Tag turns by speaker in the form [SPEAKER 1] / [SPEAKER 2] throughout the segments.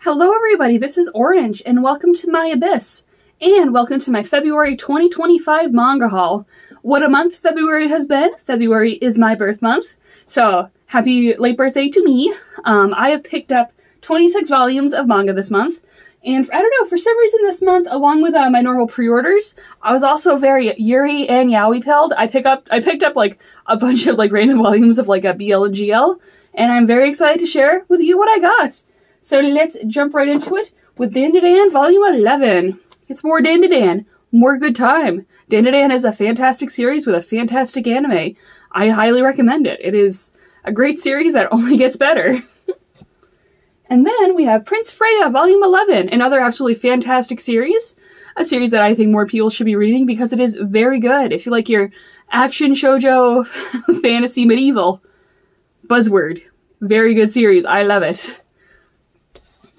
[SPEAKER 1] Hello everybody, this is Orange, and welcome to my Abyss, and welcome to my February 2025 manga haul. What a month February has been. February is my birth month, so happy late birthday to me. I have picked up 26 volumes of manga this month, and I don't know, for some reason this month, along with my normal pre-orders, I was also very Yuri and Yaoi pilled. I picked up like a bunch of like random volumes of like a BL and GL, and I'm very excited to share with you what I got. So let's jump right into it with Dandadan Volume 11. It's more Dandadan, more good time. Dandadan is a fantastic series with a fantastic anime. I highly recommend it. It is a great series that only gets better. And then we have Prince Freya Volume 11, another absolutely fantastic series. A series that I think more people should be reading because it is very good. If you like your action, shoujo, fantasy, medieval, buzzword. Very good series. I love it.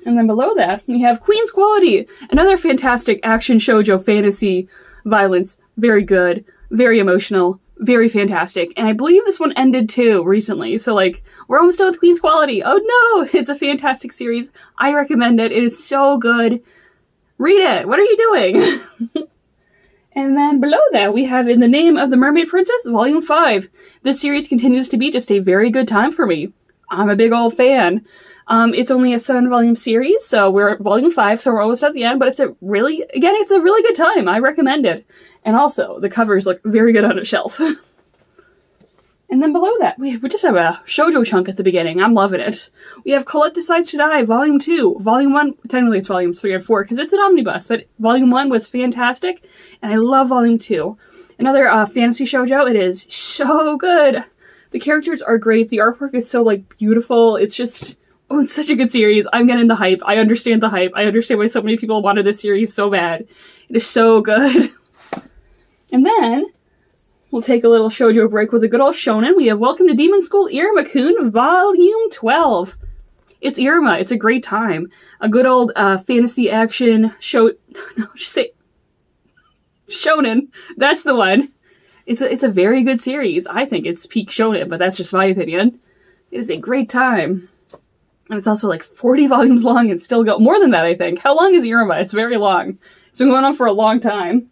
[SPEAKER 1] And then below that, we have Queen's Quality, another fantastic action shoujo fantasy violence. Very good, very emotional, very fantastic. And I believe this one ended too recently, so like, we're almost done with Queen's Quality. Oh no! It's a fantastic series. I recommend it. It is so good. Read it! What are you doing? And then below that, we have In the Name of the Mermaid Princess, Volume 5. This series continues to be just a very good time for me. I'm a big old fan. It's only a 7-volume series, so we're at Volume 5, so we're almost at the end, but it's a really good time. I recommend it. And also, the covers look very good on a shelf. And then below that, we just have a shoujo chunk at the beginning. I'm loving it. We have Colette Decides to Die, Volume 2. Volume 1, technically it's Volumes 3 and 4, because it's an omnibus, but Volume 1 was fantastic, and I love Volume 2. Another fantasy shoujo. It is so good. The characters are great. The artwork is so, like, beautiful. It's just... oh, it's such a good series. I'm getting the hype. I understand the hype. I understand why so many people wanted this series so bad. It is so good. And then, we'll take a little shoujo break with a good old shonen. We have Welcome to Demon School Iruma-kun, Volume 12. It's Iruma. It's a great time. A good old fantasy action shonen. That's the one. It's a very good series. I think it's peak shonen, but that's just my opinion. It is a great time. And it's also like 40 volumes long and still go. More than that, I think. How long is Iruma? It's very long. It's been going on for a long time.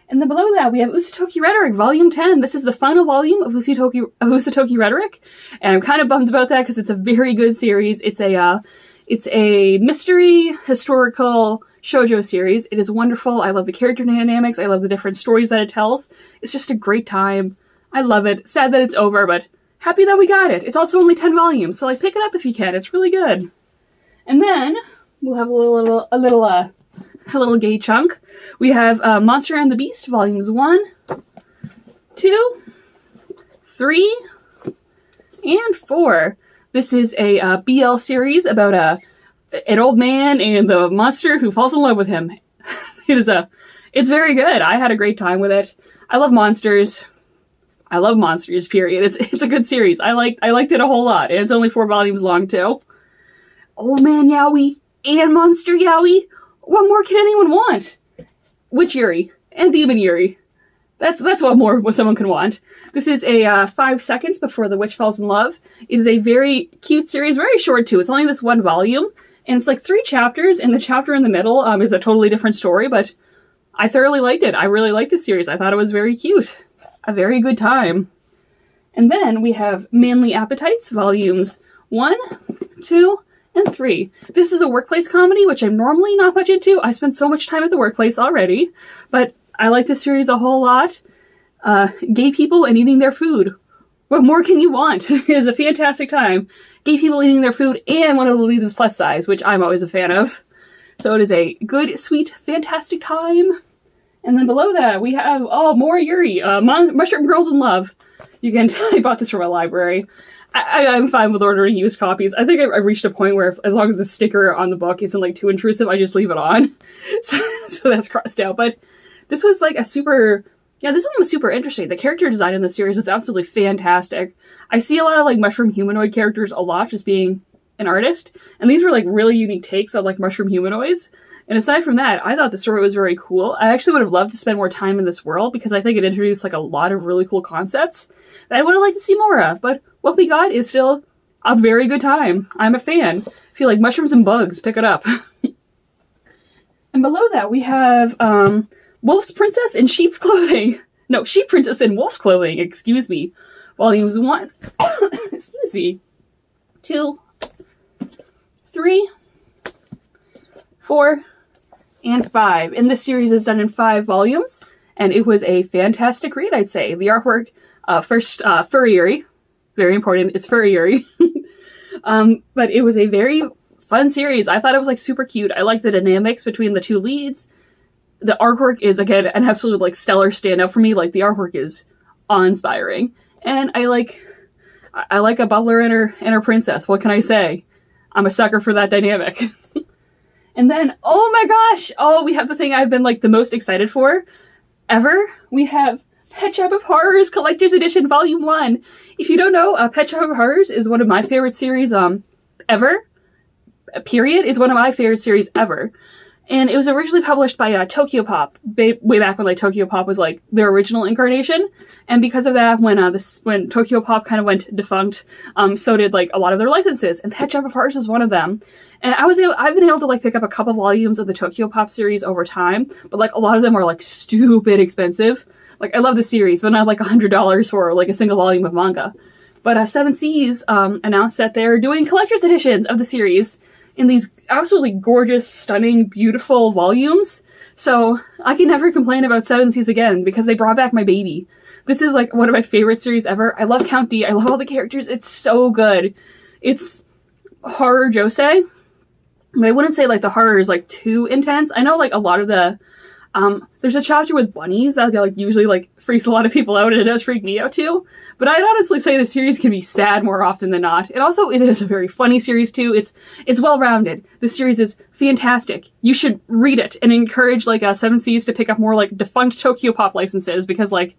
[SPEAKER 1] And then below that, we have Usatoki Rhetoric, Volume 10. This is the final volume of Usatoki Rhetoric. And I'm kind of bummed about that because it's a very good series. It's a mystery, historical shoujo series. It is wonderful. I love the character dynamics. I love the different stories that it tells. It's just a great time. I love it. Sad that it's over, but happy that we got it. It's also only 10 volumes, so like pick it up if you can. It's really good. And then we'll have a little gay chunk. We have Monster and the Beast Volumes 1, 2, 3, and 4. This is a BL series about an old man and the monster who falls in love with him. It's very good. I had a great time with it. I love monsters. I love monsters, period. It's a good series. I liked it a whole lot. And it's only 4 volumes long, too. Old Man Yaoi and Monster Yaoi. What more can anyone want? Witch Yuri and Demon Yuri. That's what someone can want. This is a 5 seconds before the witch falls in love. It is a very cute series, very short, too. It's only this 1 volume. And it's like 3 chapters, and the chapter in the middle is a totally different story, but I thoroughly liked it. I really liked this series. I thought it was very cute. A very good time. And then we have Manly Appetites, Volumes 1, 2, and 3. This is a workplace comedy, which I'm normally not much into. I spend so much time at the workplace already, but I like this series a whole lot. Gay people and eating their food. What more can you want? It is a fantastic time. Gay people eating their food, and one of the leads is plus size, which I'm always a fan of. So it is a good, sweet, fantastic time. And then below that, we have, more Yuri, Mushroom Girls in Love. You can tell I bought this from a library. I'm fine with ordering used copies. I think I've reached a point where as long as the sticker on the book isn't like too intrusive, I just leave it on. So that's crossed out. But this was like this one was super interesting. The character design in the series was absolutely fantastic. I see a lot of like mushroom humanoid characters a lot just being an artist. And these were like really unique takes on like mushroom humanoids. And aside from that, I thought the story was very cool. I actually would have loved to spend more time in this world because I think it introduced like a lot of really cool concepts that I would have liked to see more of. But what we got is still a very good time. I'm a fan. If you like mushrooms and bugs, pick it up. And below that we have Wolf's Princess in Sheep's Clothing. No, Sheep Princess in Wolf's Clothing, excuse me. Volumes 1, excuse me, 2, 3, 4, and 5. And this series is done in 5 volumes, and it was a fantastic read, I'd say. The artwork, first, furriery. Very important, it's furriery. But it was a very fun series. I thought it was like super cute. I like the dynamics between the 2 leads. The artwork is, again, an absolute like stellar standout for me. Like, the artwork is awe-inspiring. And I like a butler and her princess. What can I say? I'm a sucker for that dynamic. And then, oh my gosh! Oh, we have the thing I've been like the most excited for ever. We have Pet Shop of Horrors Collector's Edition Volume 1. If you don't know, Pet Shop of Horrors is one of my favorite series ever. Period. Is one of my favorite series ever. And it was originally published by Tokyo Pop, way back when like Tokyo Pop was like their original incarnation. And because of that, when Tokyo Pop kind of went defunct, so did like a lot of their licenses. And Pet Shop of Horrors was one of them. And I've been able to like pick up a couple volumes of the Tokyo Pop series over time, but like a lot of them are like stupid expensive. Like, I love the series, but not like $100 for like a single volume of manga. But Seven Seas announced that they're doing collector's editions of the series in these absolutely gorgeous, stunning, beautiful volumes. So I can never complain about Seven Seas again because they brought back my baby. This is like one of my favorite series ever. I love Count D. I love all the characters. It's so good. It's horror josei. But I wouldn't say like the horror is like too intense. I know like a lot of the there's a chapter with bunnies that like usually like freaks a lot of people out, and it does freak me out too. But I'd honestly say the series can be sad more often than not. It is a very funny series too. It's well-rounded. This series is fantastic. You should read it and encourage like Seven Seas to pick up more like defunct Tokyo Pop licenses, because like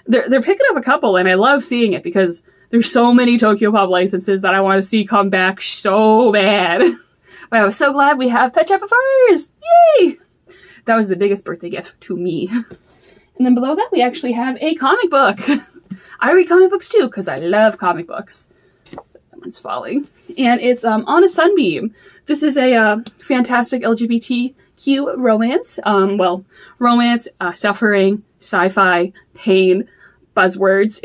[SPEAKER 1] they're picking up a couple, and I love seeing it because there's so many Tokyo Pop licenses that I want to see come back so bad. But I was so glad we have Pet Shop of Horrors! Yay! That was the biggest birthday gift to me. And then below that, we actually have a comic book. I read comic books too, because I love comic books. That one's falling. And it's On a Sunbeam. This is a fantastic LGBTQ romance. Romance, suffering, sci-fi, pain, buzzwords.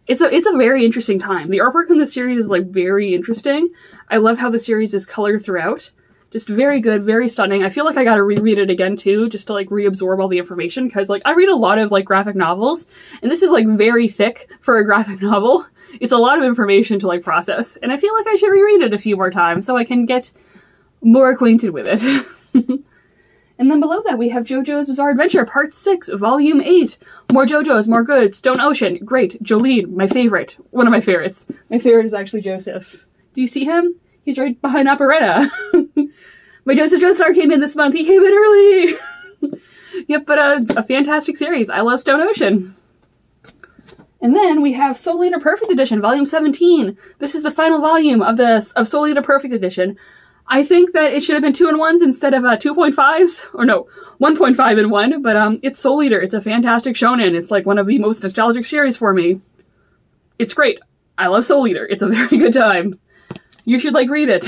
[SPEAKER 1] It's a very interesting time. The artwork in the series is like very interesting. I love how the series is colored throughout. Just very good, very stunning. I feel like I gotta reread it again too, just to like reabsorb all the information, because like I read a lot of like graphic novels, and this is like very thick for a graphic novel. It's a lot of information to like process, and I feel like I should reread it a few more times so I can get more acquainted with it. And then below that we have JoJo's Bizarre Adventure Part 6, Volume 8. More JoJo's, more goods. Stone Ocean, great. Jolene, my favorite. One of my favorites. My favorite is actually Joseph. Do you see him? He's right behind Operetta. My Joseph Joestar came in this month. He came in early. Yep, but a fantastic series. I love Stone Ocean. And then we have Soul Eater Perfect Edition, Volume 17. This is the final volume of Soul Eater Perfect Edition. I think that it should have been 2-in-1s instead of 2.5s. Or no, 1.5 in 1. But it's Soul Eater. It's a fantastic shonen. It's like one of the most nostalgic series for me. It's great. I love Soul Eater. It's a very good time. You should like read it.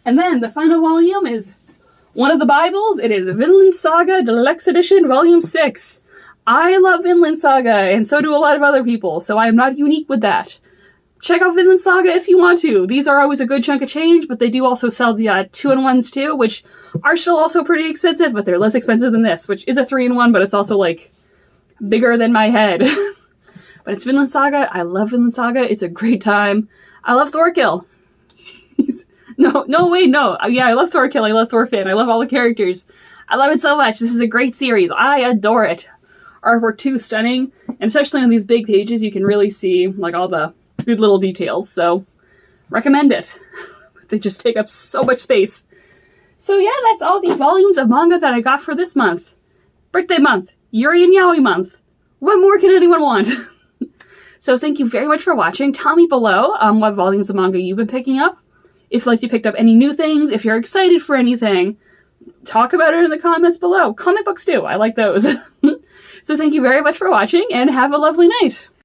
[SPEAKER 1] And then the final volume is one of the Bibles. It is Vinland Saga Deluxe Edition Volume 6. I love Vinland Saga, and so do a lot of other people, so I am not unique with that. Check out Vinland Saga if you want to. These are always a good chunk of change, but they do also sell the 2-in-1s too, which are still also pretty expensive, but they're less expensive than this, which is a 3-in-1, but it's also like bigger than my head. But it's Vinland Saga. I love Vinland Saga. It's a great time. I love Thorkill. No, yeah, I love Thorkill. I love Thorfinn. I love all the characters. I love it so much. This is a great series. I adore it. Artwork too, stunning. And especially on these big pages, you can really see like all the good little details. So, recommend it. They just take up so much space. So yeah, that's all the volumes of manga that I got for this month. Birthday month. Yuri and Yaoi month. What more can anyone want? So thank you very much for watching. Tell me below what volumes of manga you've been picking up. If like you picked up any new things, if you're excited for anything, talk about it in the comments below. Comic books too, I like those. So thank you very much for watching, and have a lovely night.